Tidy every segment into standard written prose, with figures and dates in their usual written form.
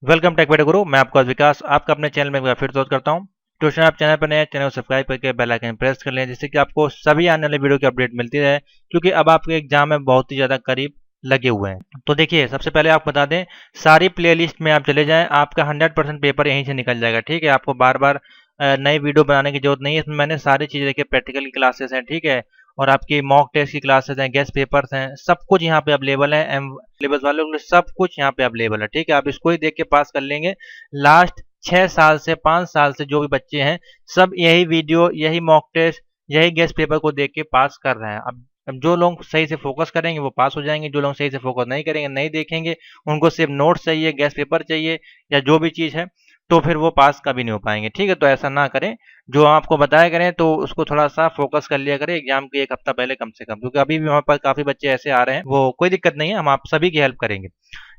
Welcome take video गुरु। मैं आपका विकास आपका अपने चैनल में एक बार फिर स्वागत करता हूं। ट्यूशन आप चैनल पर नए चैनल को सब्सक्राइब करके बेल आइकन प्रेस कर लें, जिससे कि आपको सभी आने वाले वीडियो की अपडेट मिलती रहे, क्योंकि अब आपके एग्जाम में बहुत ही ज़्यादा करीब लगे हुए हैं। तो देखिए, सबसे पहले आपको बता दें, सारी प्लेलिस्ट में आप चले जाएं, आपका 100% पेपर यहीं से निकल जाएगा। ठीक है, आपको बार बार नई वीडियो बनाने की जरूरत नहीं है। इसमें मैंने सारी चीज़ें देखिए, प्रैक्टिकल की क्लासेस हैं, ठीक है, और आपकी मॉक टेस्ट की क्लासेस हैं, गेस्ट पेपर्स हैं, सब कुछ यहाँ पे अवेलेबल है। एम सिलेबस वालों के लिए सब कुछ यहाँ पे अवेलेबल है। ठीक है, आप इसको ही देख के पास कर लेंगे। लास्ट 6 साल से 5 साल से जो भी बच्चे हैं, सब यही वीडियो, यही मॉक टेस्ट, यही गेस्ट पेपर को देख के पास कर रहे हैं। अब जो लोग सही से फोकस करेंगे वो पास हो जाएंगे, जो लोग सही से फोकस नहीं करेंगे, नहीं देखेंगे, उनको सिर्फ नोट्स चाहिए, गेस्ट पेपर चाहिए या जो भी चीज़ है, तो फिर वो पास कभी नहीं हो पाएंगे। ठीक है, तो ऐसा ना करें। जो आपको बताया करें तो उसको थोड़ा सा फोकस कर लिया करें एग्जाम के एक हफ्ता पहले कम से कम, क्योंकि अभी भी हमारे पास काफी बच्चे ऐसे आ रहे हैं। वो कोई दिक्कत नहीं है, हम आप सभी की हेल्प करेंगे।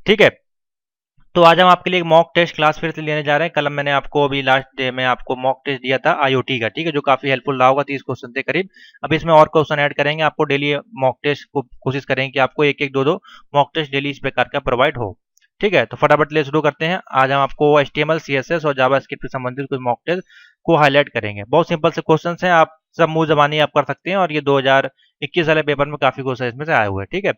ठीक है, तो आज हम आपके लिए एक मॉक टेस्ट क्लास फिर से लेने जा रहे हैं। कल मैंने आपको अभी लास्ट डे में आपको मॉक टेस्ट दिया था आईओटी का, ठीक है, जो काफी हेल्पफुल रहा होगा। 30 क्वेश्चन थे करीब। अब इसमें और क्वेश्चन ऐड करेंगे। आपको डेली मॉक टेस्ट को कोशिश करेंगे कि आपको एक एक दो दो मॉक टेस्ट डेली इस प्रकार का प्रोवाइड हो। ठीक है, तो फटाफट ले शुरू करते हैं। आज हम आपको HTML CSS और जावास्क्रिप्ट से संबंधित कुछ मॉक टेस्ट को हाईलाइट करेंगे। बहुत सिंपल से क्वेश्चन हैं, आप सब मुंह जबानी आप कर सकते हैं, और ये 2021 वाले पेपर में काफी क्वेश्चन इसमें से आए हुए हैं। ठीक है,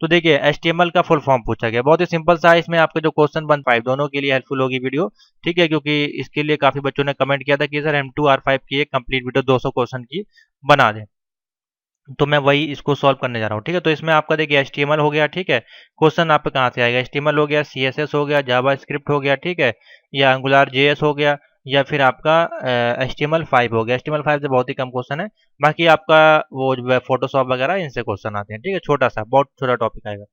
तो देखिए, HTML का फुल फॉर्म पूछा गया, बहुत ही सिंपल सा है। इसमें आपके जो क्वेश्चन 1-5 दोनों के लिए हेल्पफुल होगी वीडियो। ठीक है, क्योंकि इसके लिए काफी बच्चों ने कमेंट किया था कि सर M2 R5 की एक कंप्लीट वीडियो 200 क्वेश्चन की बना दें, तो मैं वही इसको सॉल्व करने जा रहा हूँ। ठीक है, तो इसमें आपका देखिए HTML हो गया। ठीक है, क्वेश्चन आप पे कहाँ से आएगा? HTML हो गया, CSS हो गया, जावा स्क्रिप्ट हो गया, ठीक है, या एंगुलर JS हो गया, या फिर आपका HTML5 हो गया। HTML5 से बहुत ही कम क्वेश्चन है, बाकी आपका वो जो फोटोशॉप वगैरह इनसे क्वेश्चन आते हैं। ठीक है, छोटा सा बहुत छोटा टॉपिक आएगा।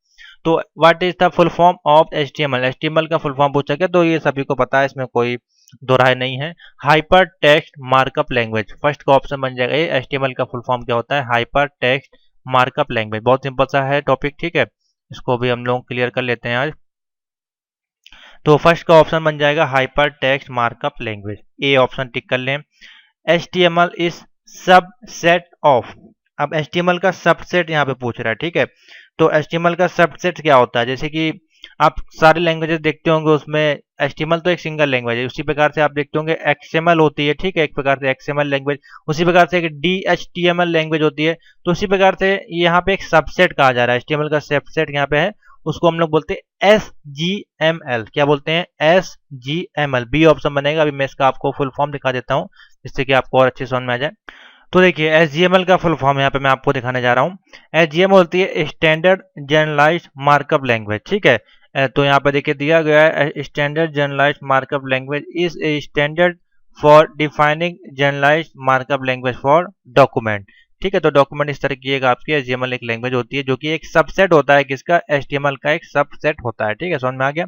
तो what is the full form of HTML का फुल फॉर्म पूछा गया, तो ये सभी को पता है, इसमें कोई दो राय नहीं है। Hyper text markup language first का ऑप्शन बन जाएगा। ये HTML का फुल फॉर्म क्या होता है? Hyper text markup language. बहुत सिंपल सा है टॉपिक। ठीक है, इसको भी हम लोग क्लियर कर लेते हैं आज। तो फर्स्ट का ऑप्शन बन जाएगा hyper text markup language, A option tick कर लें। HTML is subset of. अब HTML का सबसेट यहाँ पे पूछ रहा है। ठीक है, तो HTML का सबसेट क्या होता है? जैसे कि आप सारे लैंग्वेजेस देखते होंगे, उसमें HTML तो एक सिंगल लैंग्वेज है। उसी प्रकार से आप देखते होंगे XML होती है। ठीक है, एक प्रकार से XML लैंग्वेज, उसी प्रकार से एक DHTML लैंग्वेज होती है। तो उसी प्रकार से यहाँ पे एक सबसेट कहा जा रहा है। HTML का सबसेट यहाँ पे है, उसको हम लोग बोलते हैं SGML। क्या बोलते हैं? SGML। बी ऑप्शन बनेगा। अभी मैं इसका आपको फुल फॉर्म दिखा देता हूँ, जिससे कि आपको और अच्छे समझ में आ जाए। तो देखिए, SGML का फुल फॉर्म यहाँ पे मैं आपको दिखाने जा रहा हूँ। SGML होती है स्टैंडर्ड जनरलाइज्ड मार्कअप लैंग्वेज। ठीक है, तो यहाँ पे देखिए दिया गया है, standard generalized markup language is a standard for defining generalized markup language for document. ठीक है, तो डॉक्यूमेंट इस तरह की एक आपकी HTML एक लैंग्वेज होती है, जो कि एक सबसेट होता है। किसका? HTML का एक सबसेट होता है। ठीक है, समझ में आ गया?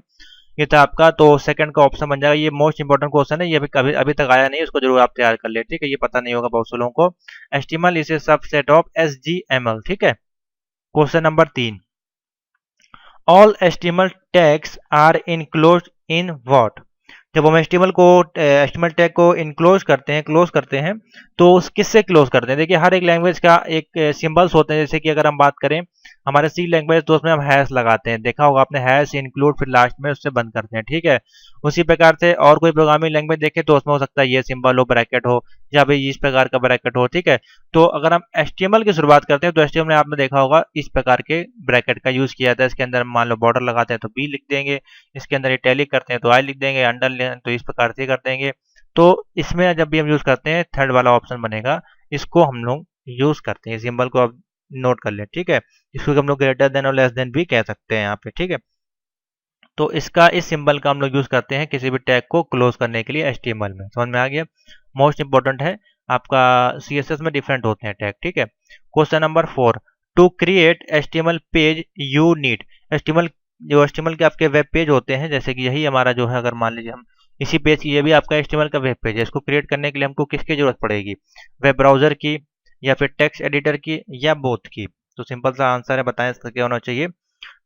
ये था आपका। तो सेकंड का ऑप्शन बन जाएगा। ये मोस्ट इंपोर्टेंट क्वेश्चन है, ये अभी तक आया नहीं, इसको जरूर आप तैयार कर ले। ठीक है, ये पता नहीं होगा बहुत से लोगों को। HTML is a subset of SGML। ठीक है, question number 3, all HTML tags are enclosed in what? जब हम HTML टैग को इनक्लोज करते हैं, क्लोज करते हैं, तो उस किससे क्लोज करते हैं? देखिए, हर एक लैंग्वेज का एक सिंबल्स होते हैं। जैसे कि अगर हम बात करें हमारे सी लैंग्वेज, तो उसमें हम हैश लगाते हैं, देखा होगा आपने, हैश इंक्लूड, फिर लास्ट में उससे बंद करते हैं। ठीक है, उसी प्रकार से और कोई प्रोग्रामिंग लैंग्वेज देखे तो उसमें हो सकता है ये सिंबल हो, ब्रैकेट हो, या फिर इस प्रकार का ब्रैकेट हो। ठीक है, तो अगर हम HTML की शुरुआत करते हैं, तो HTML में आपने देखा होगा इस प्रकार के ब्रैकेट का यूज किया जाता है। इसके अंदर मान लो बॉर्डर लगाते हैं तो B लिख देंगे, इसके अंदर इटैलिक करते हैं तो I लिख देंगे, अंडरलाइन तो इस प्रकार से कर देंगे। तो इसमें जब भी हम यूज करते हैं, थर्ड वाला ऑप्शन बनेगा, इसको हम लोग यूज करते हैं। सिंबल को आप नोट कर लें। ठीक है, इसको हम लोग ग्रेटर देन और लेस देन भी कह सकते हैं यहाँ पे। ठीक है, तो इस सिंबल का हम लोग यूज करते हैं किसी भी टैग को क्लोज करने के लिए HTML में। समझ में आ गया? मोस्ट इंपोर्टेंट है आपका। CSS में डिफरेंट होते हैं टैग। ठीक है, question number 4, to create HTML page you need. HTML के आपके वेब पेज होते हैं, जैसे कि यही हमारा जो है, अगर मान लीजिए हम इसी पेज की, ये भी आपका HTML का वेब पेज है, इसको क्रिएट करने के लिए हमको किसकी जरूरत पड़ेगी? वेब ब्राउजर की, या फिर टेक्स्ट एडिटर की, या बोथ की? तो सिंपल सा आंसर है, बताएं इसका क्या होना चाहिए।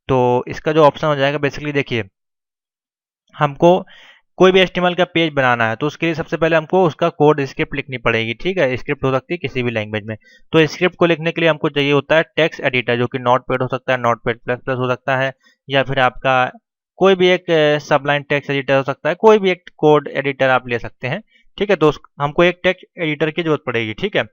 तो इसका जो ऑप्शन हो जाएगा, बेसिकली देखिए, हमको कोई भी HTML का पेज बनाना है, तो उसके लिए सबसे पहले हमको उसका कोड स्क्रिप्ट लिखनी पड़ेगी। ठीक है, स्क्रिप्ट हो सकती है किसी भी लैंग्वेज में। तो स्क्रिप्ट को लिखने के लिए हमको चाहिए होता है टेक्स्ट एडिटर, जो कि नोटपैड हो सकता है, नोटपैड प्लस प्लस हो सकता है, या फिर आपका कोई भी एक सबलाइन टेक्स्ट एडिटर हो सकता है, कोई भी एक कोड एडिटर आप ले सकते हैं, ठीक है। तो हमको एक टेक्स्ट एडिटर की जरूरत पड़ेगी, ठीक है।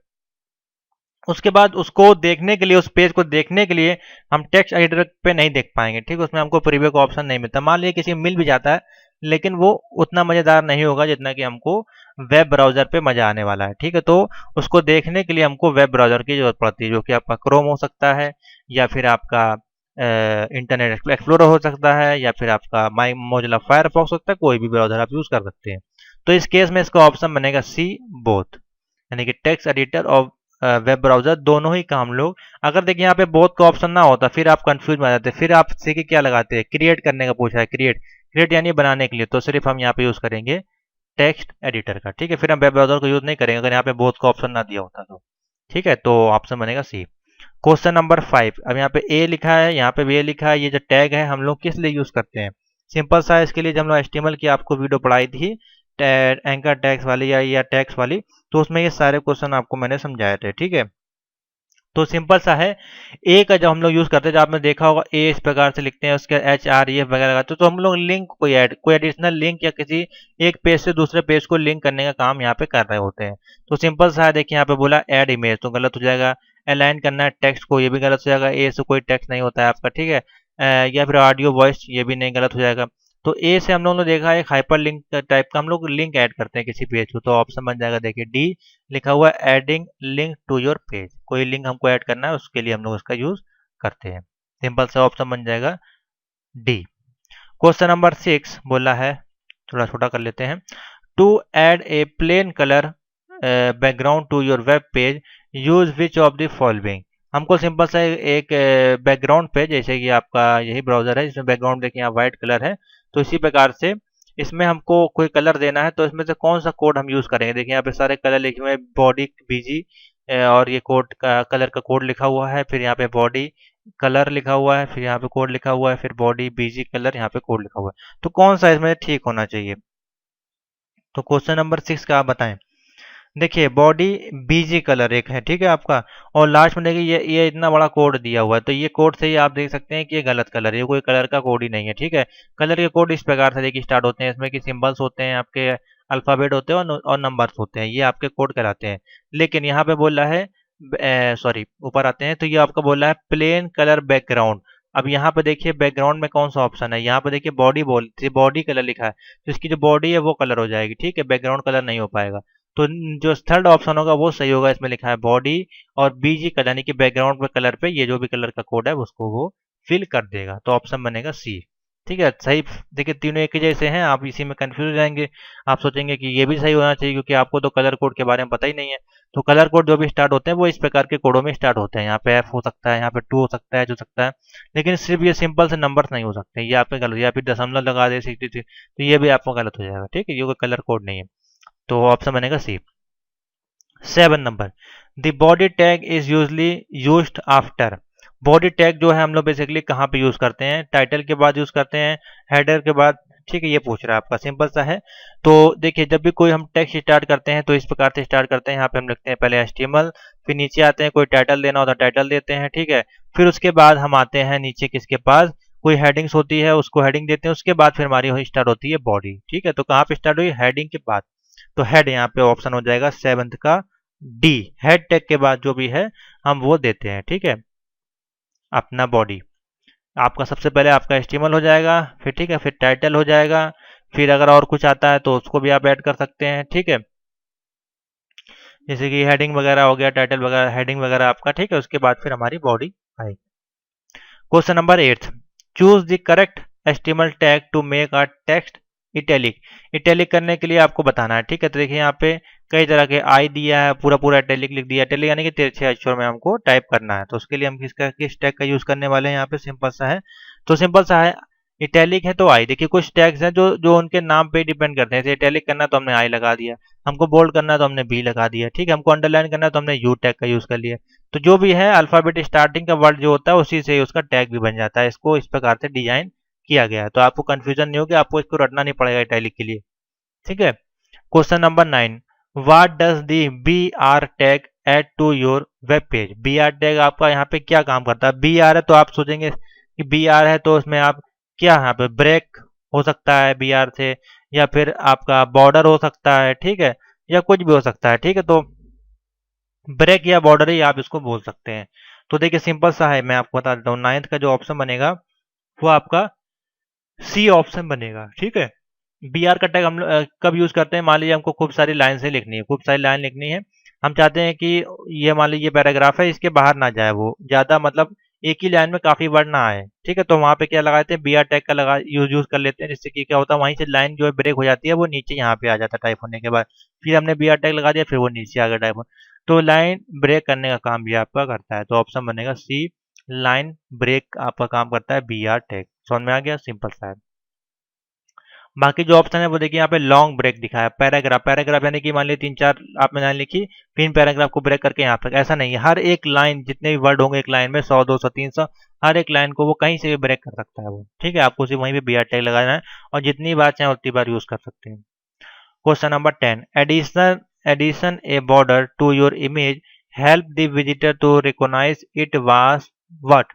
उसके बाद उसको देखने के लिए, उस पेज को देखने के लिए हम टेक्स्ट एडिटर पे नहीं देख पाएंगे, ठीक है। उसमें हमको प्रीव्यू का ऑप्शन नहीं मिलता। मान लीजिए किसी मिल भी जाता है, लेकिन वो उतना मजेदार नहीं होगा जितना कि हमको वेब ब्राउजर पे मजा आने वाला है, ठीक है। तो उसको देखने के लिए हमको वेब ब्राउजर की जरूरत पड़ती है, जो कि आपका क्रोम हो सकता है, या फिर आपका इंटरनेट एक्सप्लोरर हो सकता है, या फिर आपका माई मोजिला फायरफॉक्स हो सकता है। कोई भी ब्राउजर आप यूज कर सकते हैं। तो इस केस में इसका ऑप्शन बनेगा सी, बोथ, यानी कि टेक्स्ट एडिटर और वेब ब्राउजर दोनों ही काम लोग। अगर देखिए यहाँ पे बोथ का ऑप्शन ना होता, फिर आप कंफ्यूज में आ जाते, फिर आप सीखे क्या लगाते हैं, क्रिएट करने का पूछा है, क्रिएट क्रिएट यानी बनाने के लिए, तो सिर्फ हम यहाँ पे यूज करेंगे टेक्स्ट एडिटर का, ठीक है। फिर हम वेब ब्राउजर को यूज नहीं करेंगे अगर यहाँ पे बोथ का ऑप्शन ना दिया होता तो, ठीक है। तो ऑप्शन बनेगा सी। क्वेश्चन नंबर 5, अब यहाँ पे ए लिखा है, यहाँ पे भी ए लिखा है। ये जो टैग है हम लोग किस लिए यूज करते हैं? सिंपल सा है, इसके लिए जब हम लोग एचटीएमएल की आपको वीडियो पढ़ाई थी एंकर टैग्स वाली या टैग्स वाली, तो उसमें ये सारे क्वेश्चन आपको मैंने समझाए थे, ठीक है। तो सिंपल सा है, ए का जब हम लोग यूज करते हैं, जब आपने देखा होगा ए इस प्रकार से लिखते हैं, उसके एच आर ई एफ वगैरह लगाते हैं, तो हम लोग लिंक कोई एडिशनल लिंक या किसी एक पेज से दूसरे पेज को लिंक करने का काम यहाँ पे कर रहे होते हैं। तो सिंपल सा है, देखिए यहाँ पे बोला ऐड इमेज, तो गलत हो जाएगा। अलाइन करना है टेक्स्ट को, ये भी गलत हो जाएगा, ए से कोई टेक्स्ट नहीं होता है आपका, ठीक है। या फिर ऑडियो वॉइस, ये भी नहीं, गलत हो जाएगा। तो ए से हम लोगों ने देखा है एक हाइपर लिंक टाइप का हम लोग लिंक ऐड करते हैं किसी पेज को, तो ऑप्शन बन जाएगा देखिए डी लिखा हुआ है, adding link to your page. कोई लिंक हमको ऐड करना है, उसके लिए हम लोग इसका यूज करते हैं। सिंपल सा ऑप्शन बन जाएगा डी। क्वेश्चन नंबर 6 बोला है, थोड़ा छोटा कर लेते हैं। To add a plain colour background to your web page, use which of the following. हमको सिंपल सा एक बैकग्राउंड पे, जैसे कि आपका यही ब्राउजर है जिसमें बैकग्राउंड देखिए यहाँ व्हाइट कलर है, तो इसी प्रकार से इसमें हमको कोई कलर देना है, तो इसमें से कौन सा कोड हम यूज करेंगे? देखिए यहाँ पे सारे कलर लिखे हुए हैं, बॉडी बीजी और ये कोड का कलर का कोड लिखा हुआ है, फिर यहाँ पे बॉडी कलर लिखा हुआ है, फिर यहाँ पे कोड लिखा हुआ है, फिर बॉडी बीजी कलर, यहाँ पे कोड लिखा हुआ है। तो कौन सा इसमें ठीक होना चाहिए? तो क्वेश्चन नंबर 6 का आप बताएं। देखिए बॉडी बीजी कलर एक है, ठीक है आपका, और लास्ट में देखिए ये इतना बड़ा कोड दिया हुआ है, तो ये कोड से ही आप देख सकते हैं कि ये गलत कलर है, ये कोई कलर का कोड ही नहीं है, ठीक है। कलर के कोड इस प्रकार से देखिए स्टार्ट होते हैं, इसमें कि सिंबल्स होते हैं आपके, अल्फाबेट होते हैं और नंबर्स होते हैं, ये आपके कोड कहलाते हैं। लेकिन यहाँ पे बोल रहा है, सॉरी ऊपर आते हैं, तो ये आपका बोल रहा है प्लेन कलर बैकग्राउंड। अब यहाँ पे देखिए बैकग्राउंड में कौन सा ऑप्शन है, यहाँ पे देखिए बॉडी कलर लिखा है, तो इसकी जो बॉडी है वो कलर हो जाएगी, ठीक है, बैकग्राउंड कलर नहीं हो पाएगा। तो जो थर्ड ऑप्शन होगा वो सही होगा, इसमें लिखा है बॉडी और बीजी कलर, यानी कि बैकग्राउंड पे कलर पे ये जो भी कलर का कोड है उसको वो फिल कर देगा, तो ऑप्शन बनेगा सी, ठीक है। सही, देखिए तीनों एक ही जैसे हैं, आप इसी में कंफ्यूज हो जाएंगे, आप सोचेंगे कि ये भी सही होना चाहिए, क्योंकि आपको तो कलर कोड के बारे में पता ही नहीं है। तो कलर कोड जो भी स्टार्ट होते हैं वो इस प्रकार के कोडों में स्टार्ट होते हैं, यहाँ पे एफ हो सकता है, यहाँ पे 2 हो सकता है, जो सकता है, लेकिन सिर्फ ये सिंपल से नंबर्स नहीं हो सकते, ये आपके गलत, या फिर दशमलव लगा दे 63, तो ये भी आपको गलत हो जाएगा, ठीक है, ये कोई कलर कोड नहीं है। तो ऑप्शन बनेगा सी। 7 number, the body tag is usually used after. Body tag जो है हम लोग बेसिकली कहाँ पे यूज करते हैं? टाइटल के बाद यूज करते हैं, हेडर के बाद, ठीक है। ये पूछ रहा है आपका, सिंपल सा है। तो देखिए जब भी कोई हम टेक्स्ट स्टार्ट करते हैं तो इस प्रकार से स्टार्ट करते हैं, यहाँ पे हम लिखते हैं पहले HTML, फिर नीचे आते हैं, कोई टाइटल देना होता है टाइटल देते हैं, ठीक है। फिर उसके बाद हम आते हैं नीचे, किसके पास कोई हेडिंग्स होती है उसको हेडिंग देते हैं, उसके बाद फिर हमारी स्टार्ट होती है बॉडी, ठीक है। तो कहाँ पे स्टार्ट हुई? हेडिंग के बाद, तो हेड यहाँ पे ऑप्शन हो जाएगा 7th का डी। हेड टैग के बाद जो भी है हम वो देते हैं, ठीक है, अपना बॉडी। आपका सबसे पहले आपका HTML हो जाएगा, फिर ठीक है, फिर टाइटल हो जाएगा, फिर अगर और कुछ आता है तो उसको भी आप ऐड कर सकते हैं, ठीक है, जैसे कि हेडिंग वगैरह हो गया, टाइटल वगैरह, हेडिंग वगैरह आपका, ठीक है। उसके बाद फिर हमारी बॉडी आएगी। Question number 8, choose the correct HTML tag to make a text italic. Italic करने के लिए आपको बताना है, ठीक है। तो देखिए यहाँ पे कई तरह के आई दिया है, पूरा पूरा इटैलिक लिख दिया, इटैलिक यानी कि तिरछे अक्षर में हमको टाइप करना है, तो उसके लिए हम किस टैग का यूज करने वाले हैं? यहाँ पे सिंपल सा है, तो सिंपल सा है, इटैलिक है तो आई। देखिए कुछ टैग्स हैं जो जो उनके नाम पे डिपेंड करते हैं, जैसे इटैलिक करना तो हमने आई लगा दिया, हमको बोल्ड करना तो हमने बी लगा दिया, ठीक है, हमको अंडरलाइन करना तो हमने यू टैग का यूज कर लिया। तो जो भी है अल्फाबेट स्टार्टिंग का वर्ड जो होता है उसी से उसका टैग भी बन जाता है, इसको इस प्रकार से डिजाइन किया गया है, तो आपको कंफ्यूजन नहीं होगी, आपको इसको रटना नहीं पड़ेगा इटैलिक के लिए, ठीक है। Question number 9, what does the B R tag add to your web page. B R tag आपका यहाँ पे क्या काम करता है? बी आर है तो आप सोचेंगे कि बी आर है तो उसमें आप क्या यहाँ पे ब्रेक हो सकता है बी आर से, या फिर आपका बॉर्डर हो सकता है, ठीक है, या कुछ भी हो सकता है, ठीक है। तो ब्रेक या बॉर्डर ही आप इसको बोल सकते हैं। तो देखिए सिंपल सा है, मैं आपको बता देता हूँ। नाइन्थ का जो ऑप्शन बनेगा वो आपका सी ऑप्शन बनेगा, ठीक है। बी आर का टैग हम लोग कब यूज करते हैं, मान लीजिए हमको खूब सारी लाइन से लिखनी है, खूब सारी लाइन लिखनी है, हम चाहते हैं कि ये मान लीजिए पैराग्राफ है, इसके बाहर ना जाए, वो ज्यादा मतलब एक ही लाइन में काफी वर्ड ना आए, ठीक है। तो वहां पे क्या लगाते हैं, बी आर टैग का लगा यूज कर लेते हैं, जिससे कि क्या होता है, वहीं से लाइन जो है ब्रेक हो जाती है, वो नीचे यहाँ पे आ जाता है टाइप होने के बाद। फिर हमने बी आर टैग लगा दिया, फिर वो नीचे आ गया टाइप। तो लाइन ब्रेक करने का काम भी आपका करता है, तो ऑप्शन बनेगा सी, लाइन ब्रेक आपका काम करता है बी आर टैग। समझ में आ गया, सिंपल सा है। बाकी जो ऑप्शन है वो देखिए यहाँ पे लॉन्ग ब्रेक दिखा है, पैराग्राफ, पैराग्राफ यानी कि मान लीजिए 3-4 आपने लाइन लिखी, फिर पैराग्राफ को ब्रेक करके यहाँ तक, ऐसा नहीं है। हर एक लाइन, जितने भी वर्ड होंगे एक लाइन में, 100, 200, 300, हर एक लाइन को वो कहीं से भी ब्रेक कर सकता है वो, ठीक है। आपको सिर्फ वहीं पे बी आर टैग लगाना है और जितनी बार चाहे उतनी बार यूज कर सकते हैं। Question number 10, addition a border to your image help the visitor to recognize it was what.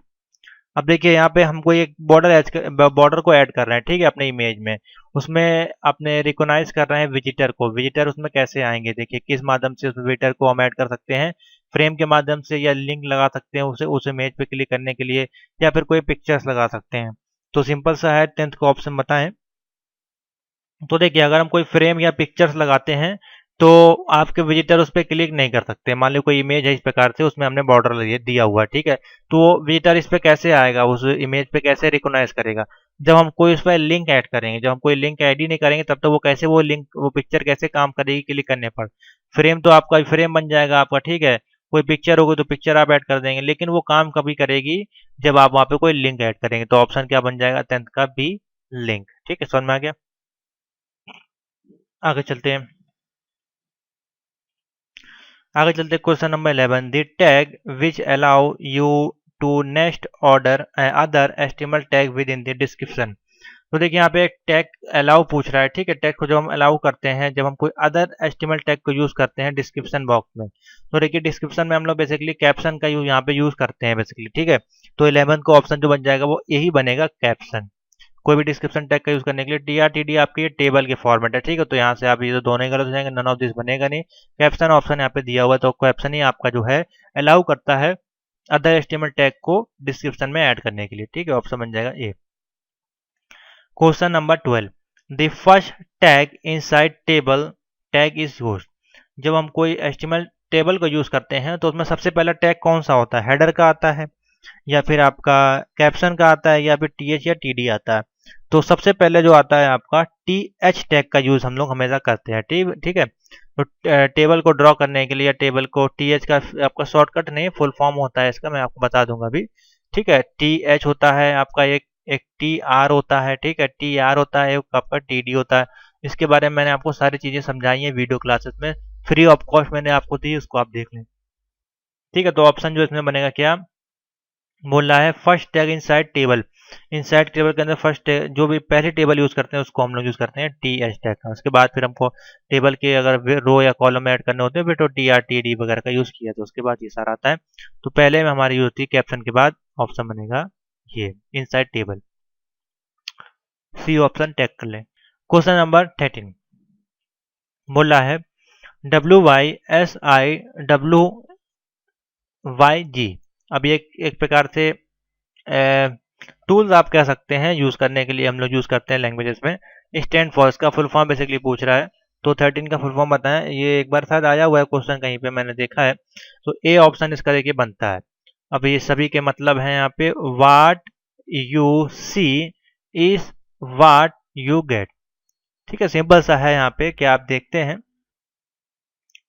अब देखिए यहाँ पे हमको एक बॉर्डर को ऐड कर रहे हैं, ठीक है, अपने इमेज में। उसमें अपने रिकॉग्नाइज कर रहे हैं विजिटर को। विजिटर उसमें कैसे आएंगे, देखिए किस माध्यम से उस विजिटर को हम ऐड कर सकते हैं, फ्रेम के माध्यम से, या लिंक लगा सकते हैं उसे उस इमेज पे क्लिक करने के लिए, या फिर कोई पिक्चर्स लगा सकते हैं। तो सिंपल सा है, 10th का ऑप्शन बताएं। तो देखिए अगर हम कोई फ्रेम या पिक्चर्स लगाते हैं तो आपके विजिटर उस पर क्लिक नहीं कर सकते। मान लो कोई इमेज है इस प्रकार से, उसमें हमने बॉर्डर दिया हुआ है, ठीक है, तो विजिटर इस पे कैसे आएगा, उस इमेज पे कैसे रिकॉग्नाइज करेगा, जब हम कोई उस पर लिंक ऐड करेंगे। जब हम कोई लिंक ऐड ही नहीं करेंगे तब तो वो कैसे, वो लिंक, वो पिक्चर कैसे काम करेगी क्लिक करने पर। फ्रेम तो आपका फ्रेम बन जाएगा आपका, ठीक है, कोई पिक्चर होगी तो पिक्चर आप ऐड कर देंगे, लेकिन वो काम कभी करेगी जब आप वहां पे कोई लिंक ऐड करेंगे। तो ऑप्शन क्या बन जाएगा 10th का, बी, लिंक, ठीक है। समझ में आ गया, आगे चलते हैं। आगे चलते question number 11, the tag which allow you to next order other HTML tag within the description. तो देखिए यहाँ पे एक टैग अलाउ पूछ रहा है, ठीक है। टैग को जब हम अलाउ करते हैं, जब हम कोई अदर एस्टिमल टैग को यूज करते हैं डिस्क्रिप्शन बॉक्स में, तो देखिए डिस्क्रिप्शन में हम लोग बेसिकली कैप्शन का यूज यहाँ पे यूज करते हैं बेसिकली, ठीक है। तो 11 का ऑप्शन जो बन जाएगा वो यही बनेगा, कैप्शन। कोई भी डिस्क्रिप्शन टैग का यूज करने के लिए, टी आर टी डी आपकी टेबल के फॉर्मेट है, ठीक है। तो यहाँ से आप ये तो दोनों ही गलत हो जाएंगे, नन ऑफ दिस बनेगा नहीं। कैप्शन ऑप्शन यहाँ पे दिया हुआ है, तो कैप्शन ही आपका जो है अलाउ करता है अदर एचटीएमएल टैग को डिस्क्रिप्शन में ऐड करने के लिए, ठीक है। ऑप्शन बन जाएगा A. Question number 12, the first tag inside table tag is used. जब हम कोई एचटीएमएल टेबल को यूज करते हैं तो उसमें सबसे पहला टैग कौन सा होता है, हेडर का आता है, या फिर आपका कैप्शन का आता है, या फिर टी एच या टी डी आता है। तो सबसे पहले जो आता है आपका टी एच टैग का यूज हम लोग हमेशा करते हैं, ठीक है। तो टेबल को ड्रॉ करने के लिए, या टेबल को, टी एच का आपका शॉर्टकट नहीं, फुल फॉर्म होता है इसका, मैं आपको बता दूंगा अभी, ठीक है। टी एच होता है आपका एक एक टी आर होता है, ठीक है, टी आर होता है, एक आपका टी डी होता है। इसके बारे में मैंने आपको सारी चीजें समझाई है वीडियो क्लासेस में, फ्री ऑफ कॉस्ट मैंने आपको दी, उसको आप देख लें, ठीक है। तो ऑप्शन जो इसमें बनेगा क्या, बोल रहा है first tag inside table. Inside table के अंदर फर्स्ट जो भी पहले टेबल यूज करते हैं उसको हम लोग यूज करते हैं टी एच टैग का। उसके बाद फिर हमको टेबल के अगर रो या कॉलम ऐड करने होते हैं फिर तो टी आर टी डी वगैरह का यूज किया, तो उसके बाद ये सारा आता है। तो पहले में हमारी यूज होती है कैप्शन के बाद, ऑप्शन बनेगा ये inside table, C option tag कर लें। क्वेश्चन नंबर 13 बोल रहा है WYSIWYG। अब ये एक प्रकार से टूल्स आप कह सकते हैं यूज करने के लिए, हम लोग यूज करते हैं लैंग्वेजेस में। स्टैंड फॉर, इसका फुल फॉर्म बेसिकली पूछ रहा है, तो 13 का फुल फॉर्म बताएं। ये एक बार शायद आया हुआ है क्वेश्चन कहीं पे, मैंने देखा है। तो ए ऑप्शन इसका देखिए बनता है। अब ये सभी के मतलब है यहाँ पे, what you see is what you get, ठीक है। सिंपल सा है, यहाँ पे क्या आप देखते हैं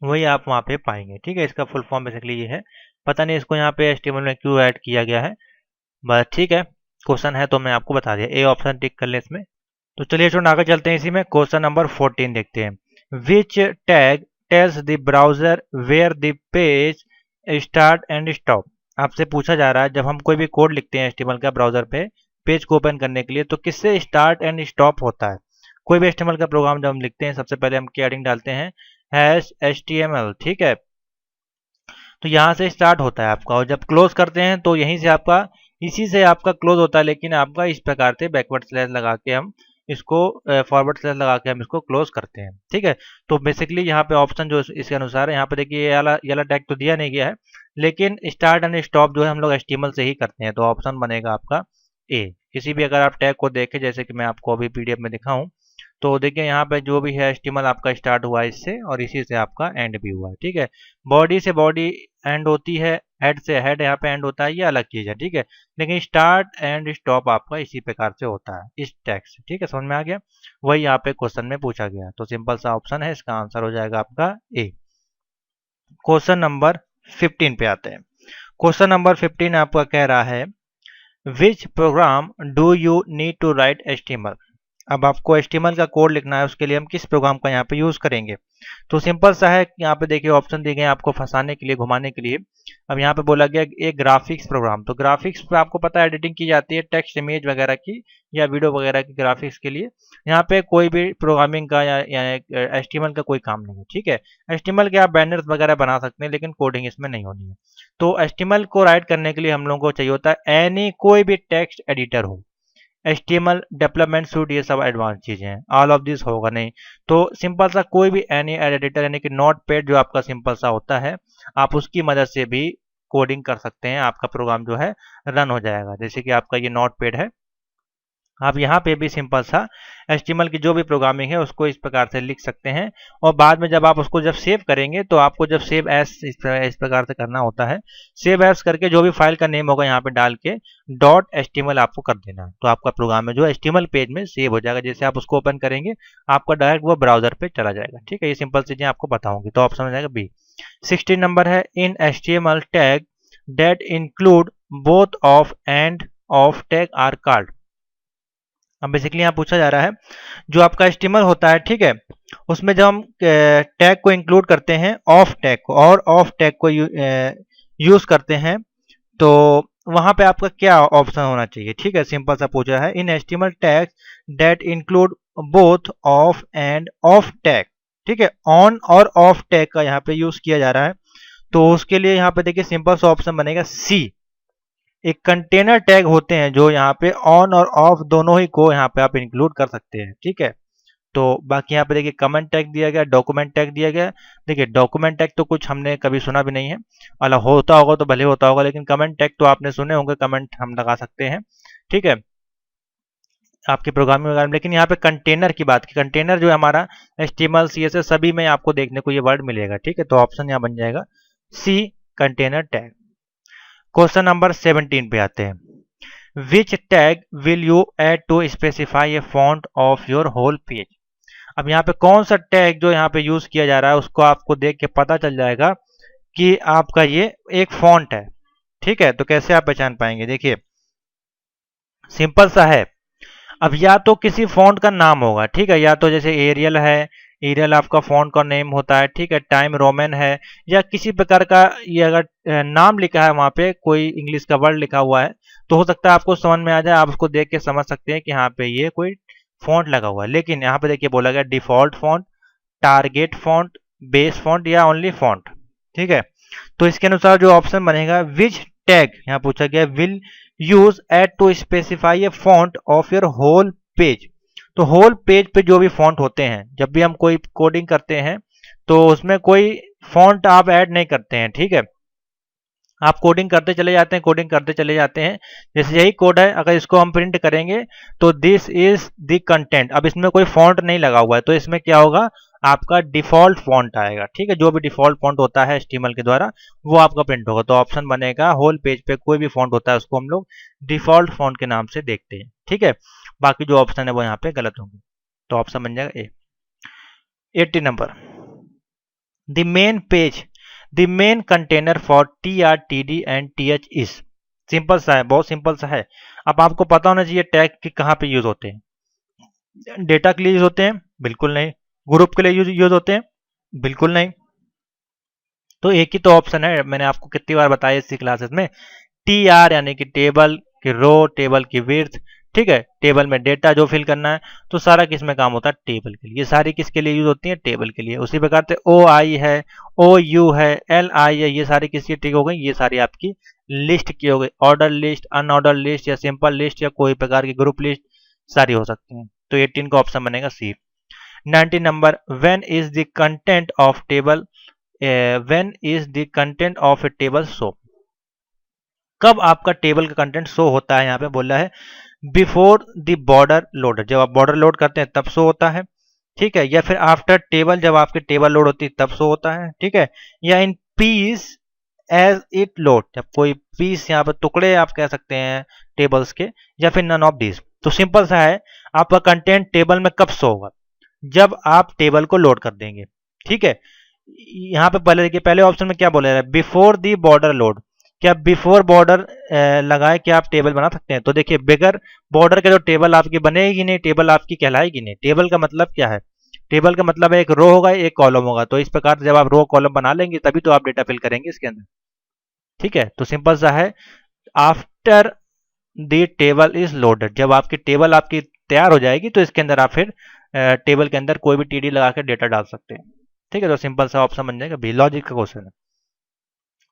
वही आप वहाँ पे पाएंगे, ठीक है। इसका फुल फॉर्म बेसिकली ये है, पता नहीं इसको यहाँ पे एचटीएमएल में क्यों ऐड किया गया है, बस ठीक है। क्वेश्चन है तो मैं आपको बता दिया, ए ऑप्शन टिक कर ले इसमें। तो चलिए स्टूडेंट आगे चलते हैं, इसी में क्वेश्चन नंबर 14 देखते हैं। Which tag tells the browser where the page start and stop. आपसे पूछा जा रहा है जब हम कोई भी कोड लिखते हैं एचटीएमएल का ब्राउजर पे पेज को ओपन करने के लिए, तो किससे स्टार्ट एंड स्टॉप होता है। कोई भी एचटीएमएल का प्रोग्राम जब हम लिखते हैं सबसे पहले हम क्या हेडिंग डालते हैं, HTML, ठीक है। तो यहाँ से स्टार्ट होता है आपका, और जब क्लोज करते हैं तो यहीं से आपका इसी से आपका क्लोज होता है, लेकिन आपका इस प्रकार से बैकवर्ड स्लैश लगा के हम इसको फॉरवर्ड स्लैश लगा के हम इसको क्लोज करते हैं। ठीक है, तो बेसिकली यहाँ पे ऑप्शन जो इसके अनुसार है, यहाँ पे देखिए ये वाला टैग तो दिया नहीं गया है, लेकिन स्टार्ट एंड स्टॉप जो है हम लोग HTML से ही करते हैं, तो ऑप्शन बनेगा आपका ए। किसी भी अगर आप टैग को देखें, जैसे कि मैं आपको अभी PDF में दिखाऊं, तो देखिए यहाँ पे जो भी है HTML आपका स्टार्ट हुआ है इससे, और इसी से आपका एंड भी हुआ है। ठीक है, बॉडी से बॉडी एंड होती है, हेड से हेड यहाँ पे एंड होता है, ये अलग चीज है। ठीक है, लेकिन स्टार्ट एंड स्टॉप आपका इसी प्रकार से होता है इस टैग से। ठीक है, समझ में आ गया? वही यहाँ पे क्वेश्चन में पूछा गया, तो सिंपल सा ऑप्शन है, इसका आंसर हो जाएगा आपका ए। क्वेश्चन नंबर 15 पे आते हैं। क्वेश्चन नंबर 15 आपका कह रहा है which program do you need to write HTML। अब आपको HTML का कोड लिखना है, उसके लिए हम किस प्रोग्राम का यहाँ पे यूज करेंगे? तो सिंपल सा है, यहाँ पे देखिए ऑप्शन दिए गए हैं आपको फंसाने के लिए, घुमाने के लिए। अब यहाँ पे बोला गया एक ग्राफिक्स प्रोग्राम, तो ग्राफिक्स पे आपको पता है एडिटिंग की जाती है टेक्स्ट इमेज वगैरह की या वीडियो वगैरह की ग्राफिक्स के लिए। यहाँ पे कोई भी प्रोग्रामिंग का या HTML का कोई काम नहीं है। ठीक है, HTML के आप बैनर्स वगैरह बना सकते हैं, लेकिन कोडिंग इसमें नहीं होनी है। तो HTML को राइट करने के लिए हम लोगों को चाहिए होता है एनी कोई भी टेक्स्ट एडिटर हो, HTML डेवलपमेंट सूट, ये सब एडवांस चीजें हैं, ऑल ऑफ दिस होगा नहीं। तो सिंपल सा कोई भी एनी एडिटर यानी कि नोटपैड जो आपका सिंपल सा होता है, आप उसकी मदद से भी कोडिंग कर सकते हैं, आपका प्रोग्राम जो है रन हो जाएगा। जैसे कि आपका ये नोटपैड है, आप यहाँ पे भी सिंपल सा HTML की जो भी प्रोग्रामिंग है उसको इस प्रकार से लिख सकते हैं, और बाद में जब आप उसको जब सेव करेंगे तो आपको जब सेव एज इस प्रकार से करना होता है। सेव एज करके जो भी फाइल का नेम होगा यहाँ पे डाल के .html आपको कर देना है, तो आपका प्रोग्राम है जो HTML पेज में सेव हो जाएगा। जैसे आप उसको ओपन करेंगे आपका डायरेक्ट वो ब्राउजर पे चला जाएगा। ठीक है, ये सिंपल चीजें आपको बताऊंगी, तो ऑप्शन हो जाएगा बी। 16 नंबर है in HTML tag that include both of and of tag are called. अब बेसिकली यहाँ पूछा जा रहा है जो आपका HTML होता है, ठीक है, उसमें जब हम टैग को इंक्लूड करते हैं ऑफ टैग को और ऑफ टैग को यूज करते हैं, तो वहां पे आपका क्या ऑप्शन होना चाहिए? ठीक है, सिंपल सा पूछा है in HTML tags that include both of and of tag. ठीक है, ऑन और ऑफ टैग का यहाँ पे यूज किया जा रहा है, तो उसके लिए यहाँ पे देखिए सिंपल सा ऑप्शन बनेगा सी। एक कंटेनर टैग होते हैं जो यहाँ पे ऑन और ऑफ दोनों ही को यहाँ पे आप इंक्लूड कर सकते हैं। ठीक है, तो बाकी यहाँ पे देखिए कमेंट टैग दिया गया, डॉक्यूमेंट टैग दिया गया। देखिए डॉक्यूमेंट टैग तो कुछ हमने कभी सुना भी नहीं है, अला होता होगा तो भले होता होगा, लेकिन कमेंट टैग तो आपने सुने होंगे, कमेंट हम लगा सकते हैं। ठीक है, आपके प्रोग्रामिंग वगैरह में। लेकिन यहाँ पे कंटेनर की बात की, कंटेनर जो है हमारा HTML CSS सभी में आपको देखने को ये वर्ड मिलेगा। ठीक है, तो ऑप्शन यहाँ बन जाएगा C, container tag. Question number 17 पे आते हैं which tag will you add to specify a font of your whole page. अब यहाँ पे कौन सा टैग जो यहाँ पे यूज किया जा रहा है उसको आपको देख के पता चल जाएगा कि आपका ये एक फॉन्ट है। ठीक है, तो कैसे आप पहचान पाएंगे? देखिए सिंपल सा है, अब या तो किसी फॉन्ट का नाम होगा, ठीक है, या तो जैसे एरियल है, एरियल आपका फॉन्ट का नेम होता है। ठीक है, टाइम रोमन है, या किसी प्रकार का ये अगर नाम लिखा है वहां पे कोई इंग्लिश का वर्ड लिखा हुआ है, तो हो सकता है आपको समझ में आ जाए, आप उसको देख के समझ सकते हैं कि यहाँ पे ये कोई फॉन्ट लगा हुआ है। लेकिन यहाँ पे देखिए बोला गया default font, target font, base font या ओनली फॉन्ट। ठीक है, तो इसके अनुसार जो ऑप्शन बनेगा विच टैग यहाँ पूछा गया will use add to specify a font of your whole page. तो होल पेज पे जो भी फॉन्ट होते हैं, जब भी हम कोई कोडिंग करते हैं तो उसमें कोई फॉन्ट आप ऐड नहीं करते हैं। ठीक है, आप कोडिंग करते चले जाते हैं, कोडिंग करते चले जाते हैं। जैसे यही कोड है, अगर इसको हम प्रिंट करेंगे तो दिस इज द कंटेंट, अब इसमें कोई फॉन्ट नहीं लगा हुआ है, तो इसमें क्या होगा, आपका डिफॉल्ट फॉन्ट आएगा। ठीक है, जो भी डिफॉल्ट फॉन्ट होता है HTML के द्वारा वो आपका प्रिंट होगा। तो ऑप्शन बनेगा होल पेज पे कोई भी फॉन्ट होता है उसको हम लोग डिफॉल्ट फॉन्ट के नाम से देखते हैं। ठीक है, बाकी जो ऑप्शन है वो यहाँ पे गलत होंगे, तो ऑप्शन बन जाएगा ए। 80 number the main page the main container for TRTD and TH is. Simple सा है, बहुत सिंपल सा है। अब आपको पता होना चाहिए टैग के कहाँ पे यूज होते हैं। डेटा के लिए यूज होते हैं? बिल्कुल नहीं। ग्रुप के लिए यूज होते हैं? बिल्कुल नहीं। तो एक ही तो ऑप्शन है, मैंने आपको कितनी बार बताया इसी क्लासेस में, TR यानी कि टेबल की रो, टेबल की विड्थ। ठीक है, टेबल में डेटा जो फिल करना है, तो सारा किस में काम होता है, टेबल के लिए। ये सारी किसके लिए यूज होती है, टेबल के लिए। उसी प्रकार से OI है, OU है, LI है, ये सारी किसकी ट्रिक हो गई, ये सारी आपकी लिस्ट की हो गई, ऑर्डर लिस्ट, अनऑर्डर लिस्ट या सिंपल लिस्ट या कोई प्रकार की ग्रुप लिस्ट सारी हो सकती हैं। तो 18 का ऑप्शन बनेगा सी। 19 number, when is the content of table, when is the content of A table show, कब आपका टेबल का कंटेंट शो होता है, यहाँ पे बोला है बिफोर द बॉर्डर लोडर, जब आप बॉर्डर लोड करते हैं तब शो होता है, ठीक है, या फिर आफ्टर टेबल, जब आपकी टेबल लोड होती है तब शो होता है, ठीक है, या in piece as it load, जब कोई पीस यहाँ पर टुकड़े आप कह सकते हैं टेबल्स के, या फिर नन ऑफ दिस। तो सिंपल सा है, आपका कंटेंट टेबल में कब शो होगा, जब आप टेबल को लोड कर देंगे, ठीक है। यहाँ पे पहले देखिए, पहले ऑप्शन में क्या बोला है, बिफोर दी बॉर्डर लोड, क्या बिफोर बॉर्डर लगाए क्या आप टेबल बना सकते हैं? तो देखिए, बिगर बॉर्डर के जो टेबल आपकी बनेगी नहीं, टेबल आपकी कहलाएगी नहीं। टेबल का मतलब क्या है? टेबल का मतलब है एक रो होगा, एक कॉलम होगा। तो इस प्रकार से जब आप रो कॉलम बना लेंगे तभी तो आप डेटा फिल करेंगे इसके अंदर, ठीक है। तो सिंपल सा है, after the table is loaded, जब आपकी टेबल आपकी तैयार हो जाएगी तो इसके अंदर आप फिर टेबल के अंदर कोई भी टीडी लगा के डेटा डाल सकते हैं, ठीक है। तो सिंपल सा ऑप्शन बन जाएगा बी, लॉजिक का क्वेश्चन है।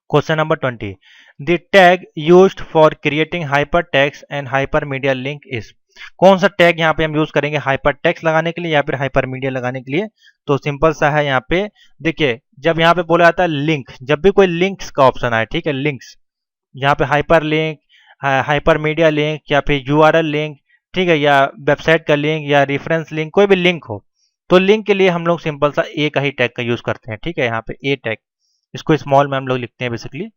Question number 20, the tag used for creating hyper text and hyper media link is, कौन सा टैग यहाँ पे हम यूज करेंगे हाइपर टेक्स्ट लगाने के लिए या फिर हाइपर मीडिया लगाने के लिए? तो सिंपल सा है, यहाँ पे देखिए, जब यहाँ पे बोला जाता है लिंक, जब भी कोई लिंक्स का ऑप्शन आए, ठीक है, लिंक्स, यहाँ पे hyper link, hyper media link या फिर यूआरएल लिंक, ठीक है, या वेबसाइट का लिंक या रेफरेंस लिंक, कोई भी लिंक हो, तो लिंक के लिए हम लोग सिंपल सा ए का ही टैग का यूज करते हैं, ठीक है। यहाँ पे ए टैग, इसको स्मॉल में हम लोग लिखते हैं बेसिकली,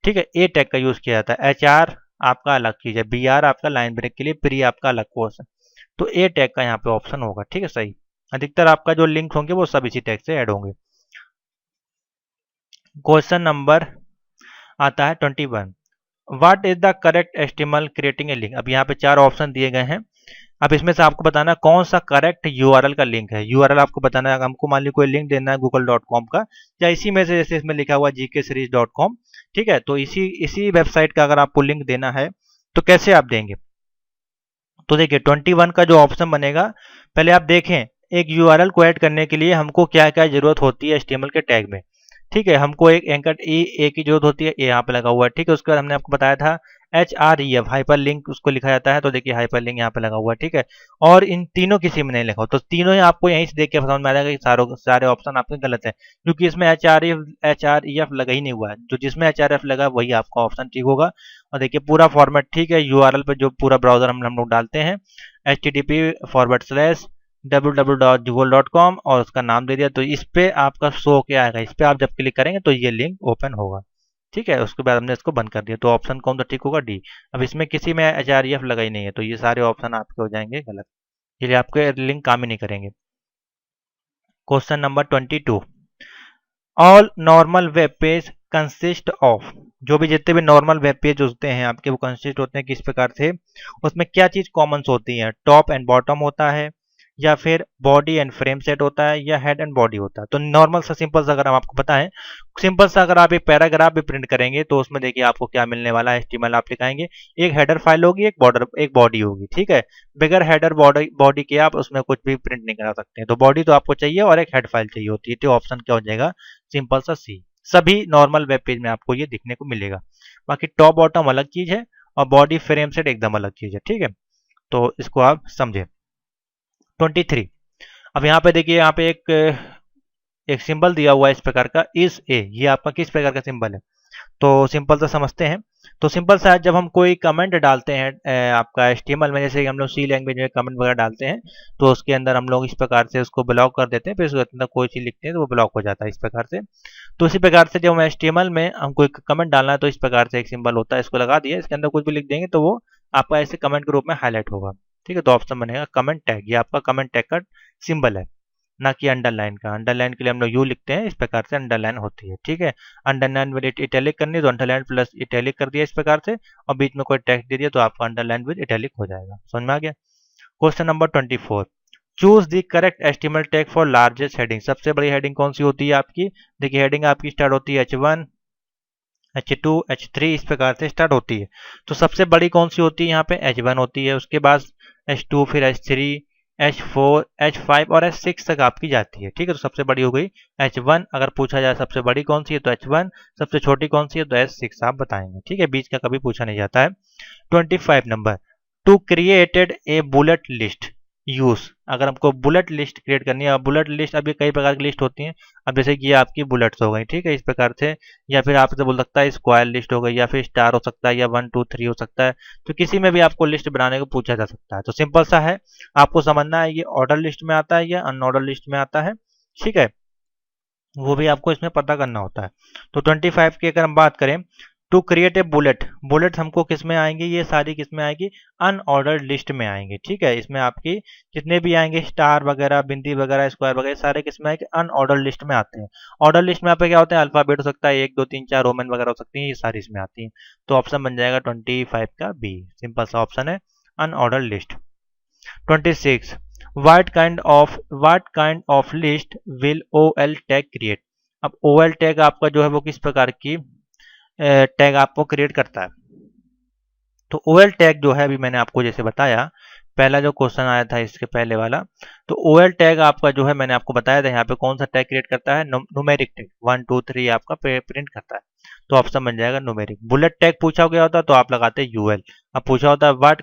ठीक है। ए टैग का यूज किया जाता है। एच आर आपका अलग चीज है, बी आर आपका लाइन ब्रेक के लिए, प्री आपका अलग कोर्स है। तो ए टैग का यहाँ पे ऑप्शन होगा, ठीक है, सही। अधिकतर आपका जो लिंक होंगे वो सब इसी टैग से ऐड होंगे। क्वेश्चन नंबर आता है 21, what is the correct एस्टिमल creating a link. अब यहाँ पे 4 ऑप्शन दिए गए हैं। अब इसमें से आपको बताना कौन सा करेक्ट यूआरएल का लिंक है। यूआरएल आपको बताना है, हमको मान ली कोई लिंक देना है google.com का, या इसी में से जैसे इसमें लिखा हुआ gkseries.com, ठीक है। तो इसी इसी वेबसाइट का अगर आपको लिंक देना है तो कैसे आप देंगे? तो देखिए, 21 का जो ऑप्शन बनेगा, पहले आप देखें एक यूआरएल को ऐड करने के लिए हमको क्या क्या जरूरत होती है एचटीएमएल के टैग में, ठीक है। हमको एक एंकर ए की जरूरत होती है, ए यहाँ पे लगा हुआ है, ठीक है। उसके बाद हमने आपको बताया था HREF, हाइपर लिंक उसको लिखा जाता है, तो देखिए हाइपर लिंक यहाँ पे लगा हुआ है, ठीक है। और इन तीनों किसी में नहीं लिखा हो, तो तीनों ही आपको यहीं से देख के समझ में आ जाएगा कि सारे ऑप्शन आपके गलत है, क्योंकि इसमें HREF लगा ही नहीं हुआ है। तो जिसमें HRF लगा वही आपका ऑप्शन ठीक होगा। और देखिए पूरा फॉर्मेट ठीक है, यूआरएल पे जो पूरा ब्राउजर हम लोग डालते हैं, http://www.google.com, और उसका नाम दे दिया, तो इस पे आपका शो क्या आएगा, इस पे आप जब क्लिक करेंगे तो ये लिंक ओपन होगा, ठीक है। उसके बाद हमने इसको बंद कर दिया, तो ऑप्शन कौन सा ठीक होगा? डी। अब इसमें किसी में HREF लगा ही नहीं है, तो ये सारे ऑप्शन आपके हो जाएंगे गलत, ये आपके लिंक काम ही नहीं करेंगे। Question number 22, all normal web page consist of, जो भी जितने भी नॉर्मल वेब पेज होते हैं आपके, वो कंसिस्ट होते हैं किस प्रकार से, उसमें क्या चीज कॉमन होती है? टॉप एंड बॉटम होता है, या फिर बॉडी एंड फ्रेम सेट होता है, या हेड एंड बॉडी होता है। तो नॉर्मल सा सिंपल सा अगर हम आपको बताएं, सिंपल सा अगर आप एक पैराग्राफ भी प्रिंट करेंगे तो उसमें देखिए आपको क्या मिलने वाला है, HTML आप लिखाएंगे, एक हेडर फाइल होगी, एक बॉडी होगी, ठीक है। बगैर हेडर बॉडी के आप उसमें कुछ भी प्रिंट नहीं करा सकते हैं। तो बॉडी तो आपको चाहिए और एक हेड फाइल चाहिए होती है, तो ऑप्शन क्या हो जाएगा? सिंपल सा सी। सभी नॉर्मल वेब पेज में आपको ये दिखने को मिलेगा। बाकी टॉप बॉटम अलग चीज है और बॉडी फ्रेम सेट एकदम अलग चीज है, ठीक है। तो इसको आप समझे। 23, अब यहाँ पे देखिए, यहाँ पे एक सिंबल दिया हुआ है इस प्रकार का, इस ए, ये आपका किस प्रकार का सिंबल है? तो सिंपल सा समझते हैं। तो सिंपल सा है, जब हम कोई कमेंट डालते हैं आपका HTML में, जैसे हम लोग सी लैंग्वेज में कमेंट वगैरह डालते हैं, तो उसके अंदर हम लोग इस प्रकार से उसको ब्लॉक कर देते हैं, फिर उसके अंदर कोई चीज लिखते हैं तो वो ब्लॉक हो जाता है इस प्रकार से। तो इसी प्रकार से जब हम HTML में हमको एक कमेंट डालना है तो इस प्रकार से एक सिंबल होता है, इसको लगा दिया, इसके अंदर कुछ भी लिख देंगे तो वो आपका ऐसे कमेंट के रूप में हाईलाइट होगा, ठीक है। तो ऑप्शन बनेगा कमेंट टैग, ये आपका कमेंट टैग का सिंबल है, ना कि अंडरलाइन का। अंडरलाइन के लिए हम लोग यू लिखते हैं, इस प्रकार से अंडरलाइन होती है, ठीक है। अंडरलाइन विद इटैलिक करनी तो अंडरलाइन प्लस इटैलिक कर दिया इस प्रकार से, और बीच में कोई टेक्स्ट दे दिया तो आपका अंडरलाइन विद इटैलिक हो जाएगा। समझ में आ गया? Question number 24, choose the correct HTML tag for largest heading. सबसे बड़ी हेडिंग कौन सी होती है आपकी? देखिए हेडिंग आपकी स्टार्ट होती है H1, H2, H3 इस प्रकार से स्टार्ट होती है। तो सबसे बड़ी कौन सी होती है? यहाँ पे H1 होती है, उसके बाद H2, फिर H3, H4, H5 और H6 तक आपकी जाती है। ठीक है, तो सबसे बड़ी हो गई H1। अगर पूछा जाए सबसे बड़ी कौन सी है तो H1, सबसे छोटी कौन सी है तो H6 आप बताएंगे। ठीक है, बीच का कभी पूछा नहीं जाता है। 25 number, to created a bullet list use. अगर हमको बुलेट लिस्ट क्रिएट करनी है, बुलेट लिस्ट अभी कई प्रकार की लिस्ट होती हैं। अब जैसे कि ये आपकी बुलेट्स हो गई, ठीक है, इस प्रकार से, या फिर आपसे बोल सकता है स्क्वायर लिस्ट हो गई, या फिर स्टार हो सकता है, या 1 2 3 हो सकता है। तो किसी में भी आपको लिस्ट बनाने को पूछा जा सकता है। तो सिंपल सा है, आपको समझना है ये ऑर्डर लिस्ट में आता है या अनऑर्डर लिस्ट में आता है। ठीक है, वो भी आपको इसमें पता करना होता है। तो 25 की अगर हम बात करें, to create a bullet, bullet हमको किस में आएंगे, ये सारी किस में आएगी, अनऑर्डर्ड लिस्ट में आएंगे। ठीक है, इसमें आपकी जितने भी आएंगे स्टार वगैरह, बिंदी वगैरह, स्क्वायर वगैरह, सारे किस में आएंगे, अनऑर्डर्ड लिस्ट में आते हैं। ऑर्डर लिस्ट में आप क्या होते हैं, अल्फाबेट हो सकता है, 1 2 3 4 रोमन वगैरह हो सकती है, ये सारी इसमें आती हैं। तो ऑप्शन बन जाएगा 25 का बी, सिंपल सा ऑप्शन है, unordered list. 26, what kind of list will OL tag create। अब OL टैग आपका जो है वो किस प्रकार की टैग आपको क्रिएट करता है। तो OL टैग जो है, अभी मैंने आपको जैसे बताया, पहला जो क्वेश्चन आया था इसके पहले वाला, तो OL टैग आपका जो है मैंने आपको बताया था यहाँ पे कौन सा टैग क्रिएट करता है, न्यूमेरिक टैग 1 2 3 आपका प्रिंट करता है। तो ऑप्शन बन जाएगा न्यूमेरिक। बुलेट टैग पूछा गया होता तो आप लगाते यूएल। अब पूछा होता है what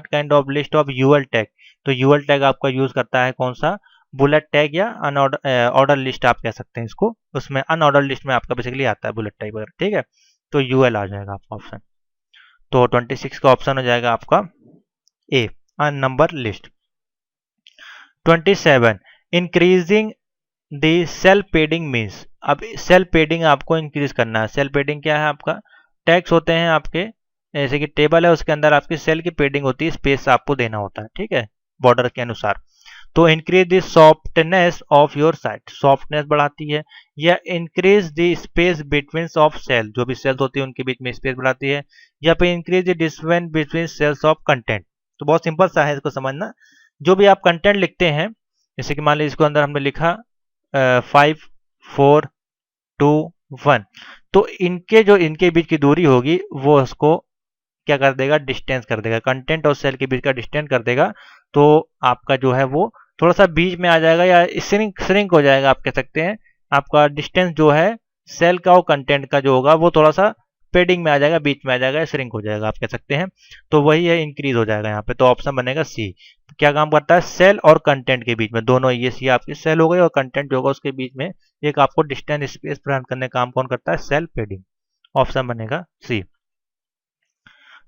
kind of list of UL tag, तो यूएल टैग आपका यूज करता है कौन सा, बुलेट टैग या अनऑर्डर ऑर्डर लिस्ट आप कह सकते हैं इसको, उसमें अनऑर्डर लिस्ट में आपका बेसिकली आता है बुलेट टैग वगैरह। ठीक है, तो यूएल आ जाएगा आपका ऑप्शन। तो 26 का ऑप्शन हो जाएगा आपका A, unnumbered list. 27, increasing the cell padding means. अब सेल पेडिंग आपको इंक्रीज करना है। सेल पेडिंग क्या है, आपका टैग्स होते हैं आपके, जैसे कि टेबल है उसके अंदर आपकी सेल की पेडिंग होती है, स्पेस आपको देना होता है। ठीक है, बॉर्डर के अनुसार। तो increase the softness of your site, softness बढ़ाती है, या increase the space between of cell, जो भी सेल्स होती है उनके बीच में स्पेस बढ़ाती है, या फिर increase the distance between cells of content. तो बहुत सिंपल सा है इसको समझना। जो भी आप कंटेंट लिखते हैं, जैसे कि मान लीजिए इसको अंदर हमने लिखा 5 4 2 1, तो इनके बीच की दूरी होगी वो उसको क्या कर देगा, डिस्टेंस कर देगा, कंटेंट और सेल के बीच का डिस्टेंस कर देगा। तो आपका जो है वो थोड़ा सा बीच में आ जाएगा, या श्रिंक हो जाएगा आप कह सकते हैं। आपका डिस्टेंस जो है सेल का और कंटेंट का जो होगा वो थोड़ा सा पेडिंग में आ जाएगा, बीच में आ जाएगा, श्रिंक हो जाएगा आप कह सकते हैं। तो वही है, इंक्रीज हो जाएगा यहाँ पे। तो ऑप्शन बनेगा सी। क्या काम करता है, सेल और कंटेंट के बीच में, दोनों, ये सी आपकी सेल हो गई और कंटेंट जो होगा उसके बीच में एक आपको डिस्टेंस स्पेस प्रदान करने का काम कौन करता है, सेल पेडिंग। ऑप्शन बनेगा सी।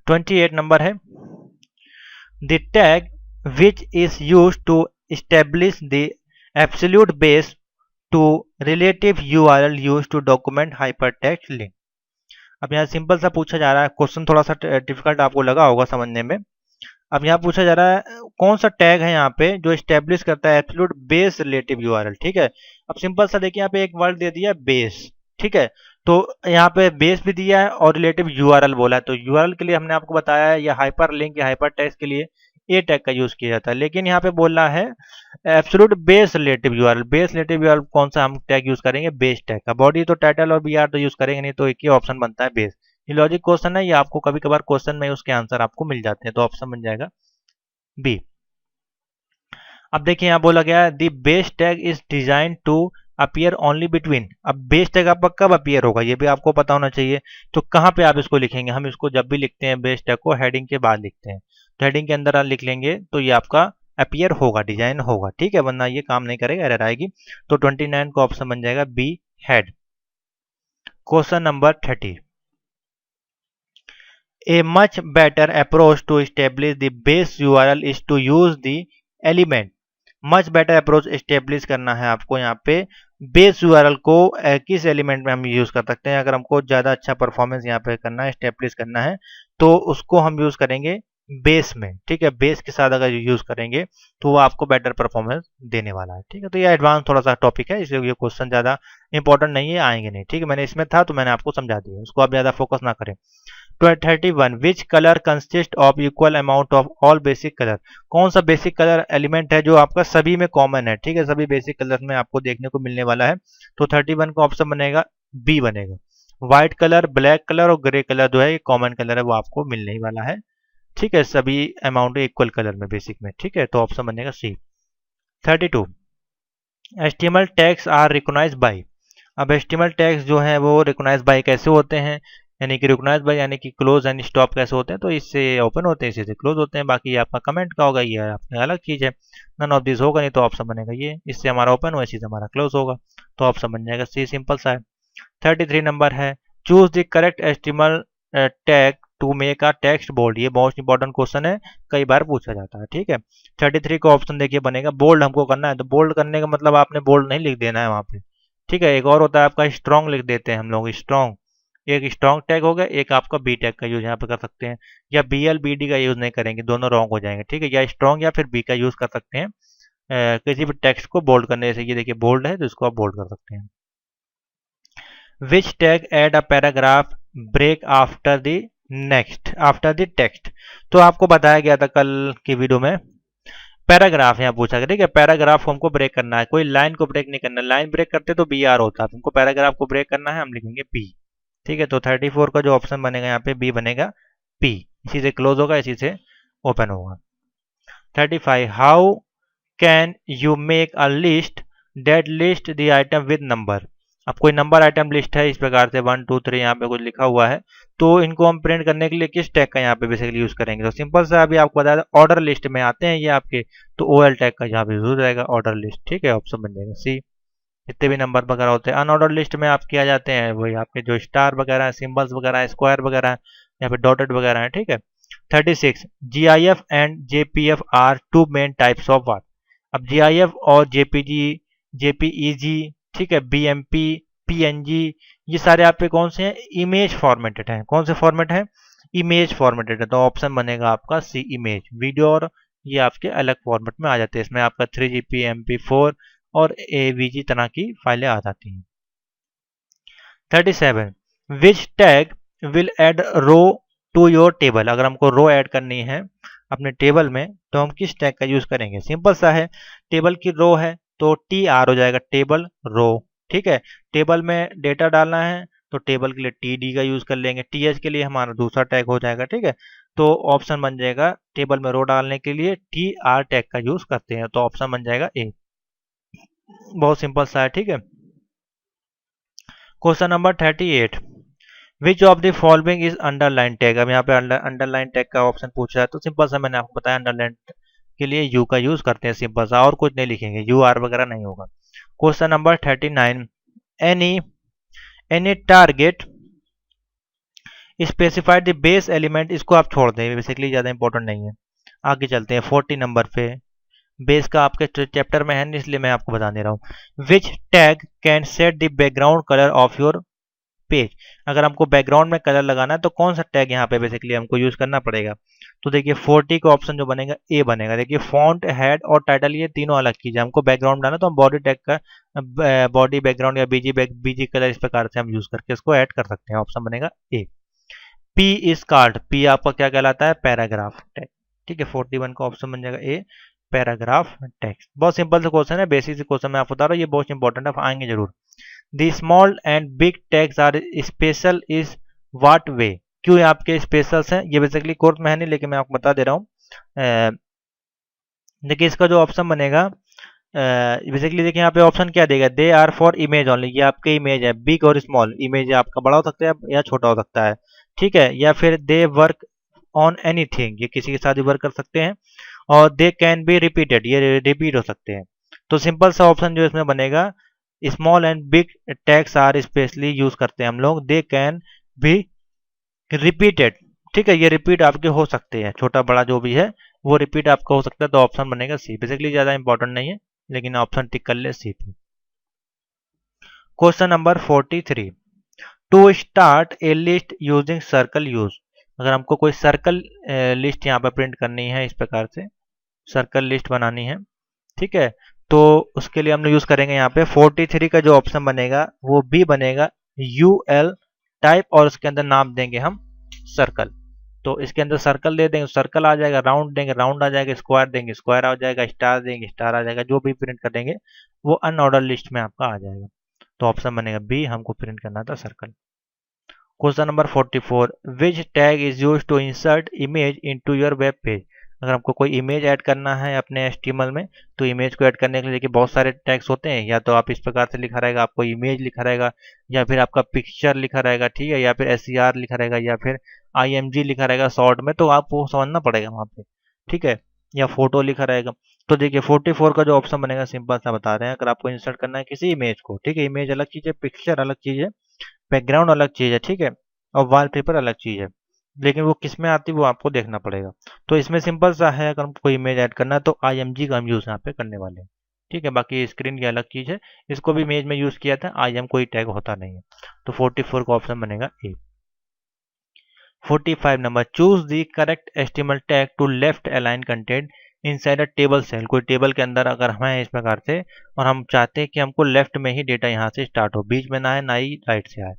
28 नंबर है, the tag which is use to establish the absolute base to relative URL used to document hypertext link। अब यहाँ सिंपल सा पूछा जा रहा है क्वेश्चन, थोड़ा सा डिफिकल्ट आपको लगा होगा समझने में। अब यहाँ पूछा जा रहा है कौन सा टैग है यहाँ पे जो स्टेब्लिश करता है एब्सोल्यूट बेस रिलेटिव यूआरएल। ठीक है, अब सिंपल सा देखिए यहाँ पे एक वर्ड दे दिया बेस। ठीक है, तो यहाँ पे बेस भी दिया है और रिलेटिव यूआरएल बोला है। तो यूआरएल के लिए हमने आपको बताया है, या हाइपर लिंक या हाइपर टेक्स्ट के लिए ए टैग का यूज किया जाता है। लेकिन यहाँ पे बोल रहा है absolute base relative URL. Base relative URL कौन सा हम टैग यूज करेंगे, बेस टैग का। बॉडी तो टाइटल और बीआर तो यूज करेंगे नहीं, तो एक ही ऑप्शन बनता है बेस। ये लॉजिक क्वेश्चन है, ये आपको कभी कभार क्वेश्चन में उसके आंसर आपको मिल जाते हैं। तो ऑप्शन बन जाएगा बी। अब देखिए यहाँ बोला गया the base tag is design to appear only between. अब बेस टैग आपका कब अपीयर होगा ये भी आपको पता होना चाहिए। तो कहाँ पे आप इसको लिखेंगे, हम इसको जब भी लिखते हैं बेस टैग को हेडिंग के बाद लिखते हैं। तो हेडिंग के अंदर आप लिख लेंगे तो ये आपका अपीयर होगा, डिजाइन होगा। ठीक है, वरना ये काम नहीं करेगा, एरर आएगी। तो 29 का ऑप्शन बन जाएगा B, head. Question number 30, A much better approach to establish the base URL is to use the element। Much better approach establish करना है आपको यहाँ पे बेस यूआरएल को किस एलिमेंट में हम यूज कर सकते हैं। अगर हमको ज्यादा अच्छा परफॉर्मेंस यहाँ पे करना है, एस्टेब्लिश करना है, तो उसको हम यूज करेंगे बेस में। ठीक है, बेस के साथ अगर यूज करेंगे तो वो आपको बेटर परफॉर्मेंस देने वाला है। ठीक है, तो ये एडवांस थोड़ा सा टॉपिक है, इसलिए ये क्वेश्चन ज्यादा इंपॉर्टेंट नहीं है, आएंगे नहीं। ठीक है, मैंने इसमें था तो मैंने आपको समझा दिया, उसको आप ज्यादा फोकस ना करें। 31, which colour consist of equal amount of all basic colour. कौन सा बेसिक कलर एलिमेंट है जो आपका सभी में कॉमन है। ठीक है, सभी बेसिक कलर में आपको देखने को मिलने वाला है। तो 31 का ऑप्शन बनेगा बी बनेगा। व्हाइट कलर, ब्लैक कलर और ग्रे कलर जो है ये कॉमन कलर है, वो आपको मिलने ही वाला है। ठीक है, सभी अमाउंट इक्वल कलर में बेसिक में, ठीक है, तो ऑप्शन बनेगा सी। 32, एस्टिमल टैक्स आर रिकॉग्नाइज्ड बाय। अब एस्टिमल टैक्स जो है वो रिकॉग्नाइज बाय कैसे होते हैं, यानी कि रिकॉग्नाइज बाय यानी कि क्लोज एंड स्टॉप कैसे होते हैं, तो इससे ओपन होते हैं, इससे से क्लोज होते हैं। बाकी ये आपका कमेंट का होगा, ये आपकी अलग चीज़ है। नन ऑफ दिस होगा नहीं तो ऑप्शन बनेगा ये, इससे हमारा ओपन हुआ, इसी से हमारा क्लोज होगा, तो ऑप्शन बन जाएगा सी, सिंपल सा है। 33 नंबर है, choose the correct HTML tag to make a text bold. ये बहुत इंपॉर्टेंट क्वेश्चन है, कई बार पूछा जाता है, ठीक है। 33 का ऑप्शन देखिए बनेगा बोल्ड, हमको करना है, तो बोल्ड करने का मतलब आपने बोल्ड नहीं लिख देना है वहाँ पे, ठीक है। एक और होता है आपका स्ट्रॉन्ग, लिख देते हैं हम लोग स्ट्रॉन्ग, एक स्ट्रॉन्ग टैग हो गया, एक आपका बी टैग का यूज यहाँ पे कर सकते हैं, या बी एल बी डी का यूज नहीं करेंगे, दोनों रॉन्ग हो जाएंगे, ठीक है। या स्ट्रॉन्ग या फिर बी का यूज कर सकते हैं किसी भी टेक्स्ट को बोल्ड करने से। ये देखिए बोल्ड है तो इसको आप बोल्ड कर सकते हैं। Which tag add a paragraph break after the next after the text. तो आपको बताया गया था कल की वीडियो में, पैराग्राफ यहाँ पूछा गया, ठीक है। पैराग्राफ को हमको ब्रेक करना है, कोई लाइन को ब्रेक नहीं करना। लाइन ब्रेक करते तो बी आर होता है, हमको पैराग्राफ को ब्रेक करना है, हम लिखेंगे पी, ठीक है। तो 34 का जो ऑप्शन बनेगा यहाँ पे बी बनेगा पी, इसी से क्लोज होगा, इसी से ओपन होगा। 35, how can you make a list date list the item with number. अब कोई नंबर आइटम लिस्ट है इस प्रकार से 1 2 3 यहाँ पे कुछ लिखा हुआ है, तो इनको हम प्रिंट करने के लिए किस टैग का यहाँ पे बेसिकली यूज करेंगे, तो सिंपल सा अभी आपको बताया था ऑर्डर लिस्ट में आते हैं ये आपके, तो ओ एल टैग का यहाँ पे यूज रहेगा ऑर्डर लिस्ट, ठीक है। ऑप्शन बन जाएगा सी। जितने भी नंबर वगैरह होते हैं अनऑर्डर लिस्ट में आप किया जाते हैं, वही आपके जो स्टार वगैरह है, सिंबल्स वगैरह है, स्क्वायर वगैरह है, या फिर डॉटेड वगैरह है, ठीक है। 36, GIF and JPF are two main types of work. अब GIF और JPG, JPEG, ठीक है, BMP, PNG, ये सारे आपके कौन से हैं, इमेज फॉर्मेटेड हैं। कौन से फॉर्मेट हैं, इमेज फॉर्मेटेड है, तो ऑप्शन बनेगा आपका सी, इमेज। वीडियो और ये आपके अलग फॉर्मेट में आ जाते हैं, इसमें आपका 3GP, MP4 और AVG तरह की फाइलें आ जाती हैं। 37, which tag will add row to your table. अगर हमको रो ऐड करनी है अपने टेबल में तो हम किस टैग का यूज करेंगे, सिंपल सा है, टेबल की रो है तो TR हो जाएगा, टेबल रो, ठीक है। टेबल में डेटा डालना है तो टेबल के लिए TD का यूज कर लेंगे, TH के लिए हमारा दूसरा टैग हो जाएगा, ठीक है। तो ऑप्शन बन जाएगा टेबल में रो डालने के लिए TR टैग का यूज करते हैं, तो ऑप्शन बन जाएगा ए, बहुत सिंपल सा है, ठीक है। Question number 38, which of the following is underline tag. अब यहाँ पे अंडरलाइन टैग का ऑप्शन पूछा है, तो सिंपल सा मैंने आपको बताया अंडरलाइन के लिए यू का यूज करते हैं, सिंपल सा, और कुछ नहीं लिखेंगे, यू आर वगैरह नहीं होगा। Question number 39, any any target specified the base element. इसको आप छोड़ दें, बेसिकली ज्यादा इंपॉर्टेंट नहीं है। आगे चलते हैं 40 नंबर पे, बेस का आपके चैप्टर में है इसलिए मैं आपको बता दे रहा हूँ। Which tag can set the background colour of your page. अगर हमको बैकग्राउंड में कलर लगाना है तो कौन सा टैग यहाँ पे बेसिकली हमको यूज करना पड़ेगा, तो देखिए 40 का ऑप्शन जो बनेगा ए बनेगा। देखिए फॉन्ट, हेड और टाइटल ये तीनों अलग चीज है, हमको बैकग्राउंड डालना तो हम बॉडी टैग का बॉडी बैकग्राउंड या बीजी कलर इस प्रकार से हम यूज करके इसको ऐड कर सकते हैं, ऑप्शन बनेगा ए। पी इज कार्ड, पी आपका क्या कहलाता है, पैराग्राफ टैग, ठीक है। 41 का ऑप्शन बन जाएगा ए, पैराग्राफ टेक्स्ट। बहुत सिंपल से क्वेश्चन है, बेसिक से क्वेश्चन मैं आपको बता रहा हूँ, ये बहुत इंपॉर्टेंट है, आएंगे जरूर। The small and big tags are special is what way. क्यों आपके स्पेशल्स हैं, ये बेसिकली कोर्स में है नहीं लेकिन मैं आपको बता दे रहा हूँ। देखिए इसका जो ऑप्शन बनेगा बेसिकली देखिए यहाँ पे ऑप्शन क्या देगा, they are for image only, ये आपके इमेज है, बिग और स्मॉल, इमेज आपका बड़ा हो सकता है या छोटा हो सकता है, ठीक है। या फिर दे वर्क ऑन एनीथिंग, ये किसी के साथ भी वर्क कर सकते हैं, और दे कैन बी रिपीटेड, ये रिपीट हो सकते हैं। तो सिंपल सा ऑप्शन जो इसमें बनेगा, small and big tags are specially use करते हैं हम लोग, दे कैन बी रिपीटेड, ठीक है। ये रिपीट आपके हो सकते हैं, छोटा बड़ा जो भी है वो रिपीट आपका हो सकता है, तो ऑप्शन बनेगा सी। बेसिकली ज्यादा इंपॉर्टेंट नहीं है लेकिन ऑप्शन टिक कर ले सी पे। Question number 43, to start a list using circle use. अगर हमको कोई सर्कल लिस्ट यहाँ पर प्रिंट करनी है, इस प्रकार से सर्कल लिस्ट बनानी है, ठीक है, तो उसके लिए हम लोग यूज करेंगे यहाँ पे 43 का जो ऑप्शन बनेगा वो बी बनेगा, यूएल टाइप, और उसके अंदर नाम देंगे हम सर्कल। तो इसके अंदर सर्कल दे देंगे, सर्कल आ जाएगा, राउंड देंगे राउंड आ जाएगा, स्क्वायर देंगे स्क्वायर आ जाएगा, स्टार देंगे स्टार आ जाएगा, जो भी प्रिंट कर देंगे वो अनऑर्डर लिस्ट में आपका आ जाएगा, तो ऑप्शन बनेगा बी, हमको प्रिंट करना था circle. Question number 44, which tag is use to insert image into your web page. अगर आपको कोई इमेज ऐड करना है अपने HTML में, तो इमेज को ऐड करने के लिए देखिए बहुत सारे टैग्स होते हैं। या तो आप इस प्रकार से लिखा रहेगा, आपको इमेज लिखा रहेगा, या फिर आपका पिक्चर लिखा रहेगा, ठीक है, या फिर SCR लिखा रहेगा, या फिर IMG लिखा रहेगा शॉर्ट में, तो आपको समझना पड़ेगा वहाँ पे, ठीक है, या फोटो लिखा रहेगा। तो देखिए 44 का जो ऑप्शन बनेगा सिंपल सा बता रहे हैं, अगर आपको इंसर्ट करना है किसी इमेज को, ठीक है, इमेज अलग चीज है, पिक्चर अलग चीज है, बैकग्राउंड अलग चीज है, ठीक है, और वॉलपेपर अलग चीज है, लेकिन वो किस में आती है वो आपको देखना पड़ेगा। तो इसमें सिंपल सा है, अगर हमको इमेज ऐड करना है तो IMG का हम यूज यहाँ पे करने वाले हैं, ठीक है। बाकी स्क्रीन की अलग चीज है, इसको भी इमेज में यूज किया था, IM कोई टैग होता नहीं है। तो 44 का ऑप्शन बनेगा A. 45 number, choose the correct HTML tag to left align content inside a table cell. कोई टेबल के अंदर अगर हमें इस प्रकार से, और हम चाहते हैं कि हमको लेफ्ट में ही डेटा यहाँ से स्टार्ट हो, बीच में ना है ना ही राइट से आए,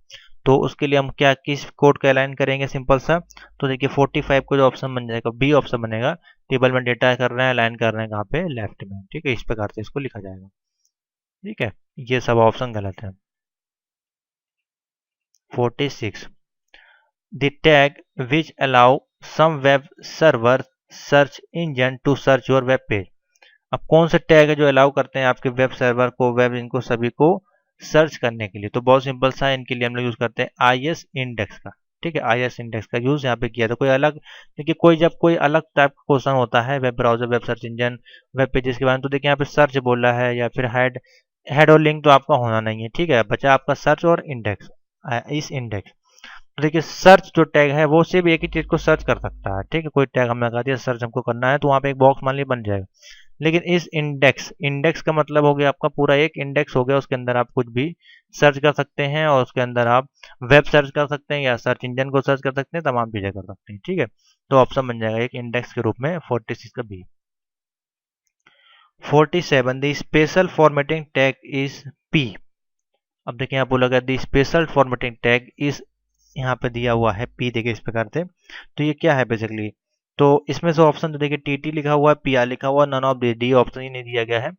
तो उसके लिए हम क्या किस कोड का अलाइन करेंगे, सिंपल सा। तो देखिए 45 को जो ऑप्शन बन जाएगा, बी ऑप्शन बनेगा, टेबल में डेटा कर रहे हैं, अलाइन कर रहे हैं कहाँ पे, लेफ्ट में, ठीक है, इस प्रकार से इसको लिखा जाएगा, ठीक है। ये सब ऑप्शन गलत है। 46, the tag which allow some web server search engine to search your web page। अब कौन से टैग है जो अलाउ करते हैं आपके वेब सर्वर को, वेब इनको सभी को सर्च करने के लिए? तो बहुत सिंपल सा है, इनके लिए हम लोग यूज करते हैं IS इंडेक्स का, ठीक है, IS इंडेक्स का यूज यहाँ पे किया। तो कोई अलग, देखिए कोई जब कोई अलग टाइप का क्वेश्चन होता है web browser, web search engine, web pages के बारे में, तो देखिए यहाँ पे सर्च बोला है या फिर हेड, हेड और लिंक तो आपका होना नहीं है, ठीक है, बचा आपका सर्च और इंडेक्स, इस इंडेक्स। तो देखिए सर्च जो टैग है वो सिर्फ एक ही चीज को सर्च कर सकता है, ठीक है, कोई टैग हमने लगा दिया, सर्च हमको करना है, तो वहाँ पे एक बॉक्स मान ली बन जाएगा। लेकिन इस इंडेक्स, इंडेक्स का मतलब हो गया आपका पूरा एक इंडेक्स हो गया, उसके अंदर आप कुछ भी सर्च कर सकते हैं, और उसके अंदर आप वेब सर्च कर सकते हैं या सर्च इंजन को सर्च कर सकते हैं, तमाम चीजें कर सकते हैं, ठीक है। तो ऑप्शन बन जाएगा एक इंडेक्स के रूप में 46 का B. 47, the special formatting tag is P. अब देखिए यहाँ बोला गया the special formatting tag is, यहाँ पे दिया हुआ है पी, देखिए इस प्रकार से। तो ये क्या है बेसिकली, तो इसमें से ऑप्शन तो देखिए TT लिखा हुआ है, PR लिखा हुआ है, नन ऑफ डी ऑप्शन ही नहीं दिया गया है।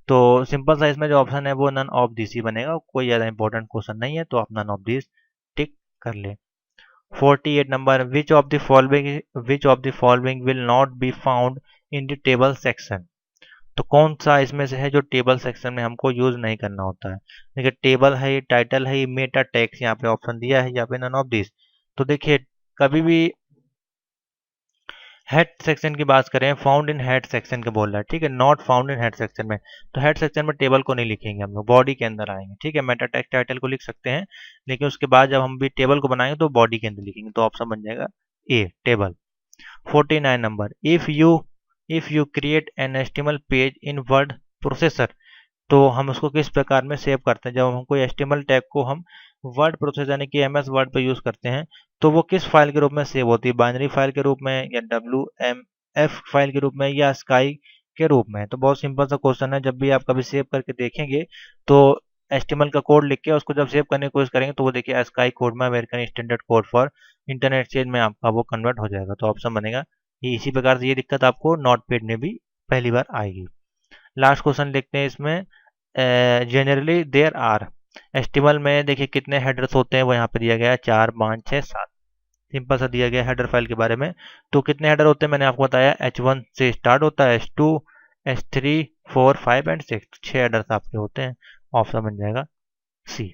तो सिंपल सा इसमें जो ऑप्शन है वो नन ऑफ दिस ही बनेगा, कोई ज़्यादा इंपॉर्टेंट क्वेश्चन नहीं है, तो आप नन ऑफ दिस टिक कर ले। 48 number, which of the following will not be found in the table section. तो कौन सा इसमें से है जो टेबल सेक्शन में हमको यूज नहीं करना होता है? देखिए टेबल है, टाइटल है, मेटा टैग्स यहाँ पे ऑप्शन दिया है, या पे नन ऑफ दिस। तो देखिए कभी भी हेड सेक्शन की बात करें, फाउंड इन हेड सेक्शन के बोल रहा है, ठीक है, not found in head section में, तो हेड सेक्शन में टेबल को नहीं लिखेंगे हम लोग, बॉडी के अंदर आएंगे, ठीक है, मेटा टैग टाइटल को लिख सकते हैं, लेकिन उसके बाद जब हम भी टेबल को बनाएंगे तो बॉडी के अंदर लिखेंगे, तो ऑप्शन बन जाएगा A, table. 49 number, if you create an HTML page in word processor. तो हम उसको किस प्रकार में सेव करते हैं? जब हम कोई HTML टैग को हम वर्ड प्रोसेसर यानी कि MS वर्ड पे यूज करते हैं, तो वो किस फाइल के रूप में सेव होती है? बाइनरी फाइल के रूप में, या WMF फाइल के रूप में, या स्काई के रूप में? तो बहुत सिंपल सा क्वेश्चन है, जब भी आप कभी सेव करके देखेंगे तो HTML का कोड लिख के उसको जब सेव करने की कोशिश करेंगे तो वो देखिए स्काई कोड में, American standard code for internet exchange में आपका वो कन्वर्ट हो जाएगा, तो ऑप्शन बनेगा ये। इसी प्रकार से ये दिक्कत आपको नोटपैड में भी पहली बार आएगी। लास्ट क्वेश्चन देखते हैं इसमें, जनरली देयर आर, HTML में देखिए कितने हेडर्स होते हैं, वो यहाँ पे दिया गया है 4, 5, 6, 7, सिंपल सा दिया गया हेडर फाइल के बारे में। तो कितने हेडर होते हैं मैंने आपको बताया, H1 से स्टार्ट होता है, H2, H3, 4, 5 एंड 6, 6 हेडर्स आपके होते हैं, ऑप्शन बन जाएगा सी,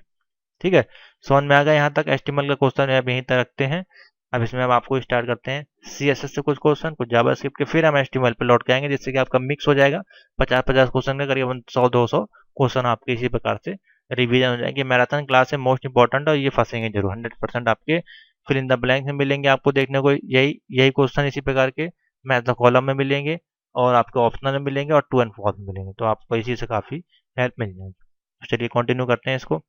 ठीक है। समझ में आ गया यहाँ तक? HTML का क्वेश्चन अब यहीं तक रखते हैं। अब इसमें हम आपको स्टार्ट करते हैं CSS से कुछ क्वेश्चन, कुछ जावास्क्रिप्ट के, फिर हम HTML पे लौट के आएंगे, जिससे कि आपका मिक्स हो जाएगा। 50-50 क्वेश्चन का करीबन 100-200 क्वेश्चन आपके इसी प्रकार से रिवीजन हो जाएंगे। मैराथन क्लास है, मोस्ट इंपॉर्टेंट, और ये फंसेंगे जरूर, 100% आपके फिल इन द ब्लैंक में मिलेंगे आपको देखने को, यही क्वेश्चन इसी प्रकार के मैथ द कॉलम में मिलेंगे, और आपके ऑप्शनल में मिलेंगे, और 2 एंड 4 में मिलेंगे, तो आपको इसी से काफ़ी हेल्प मिल जाएगी। चलिए कंटिन्यू करते हैं इसको।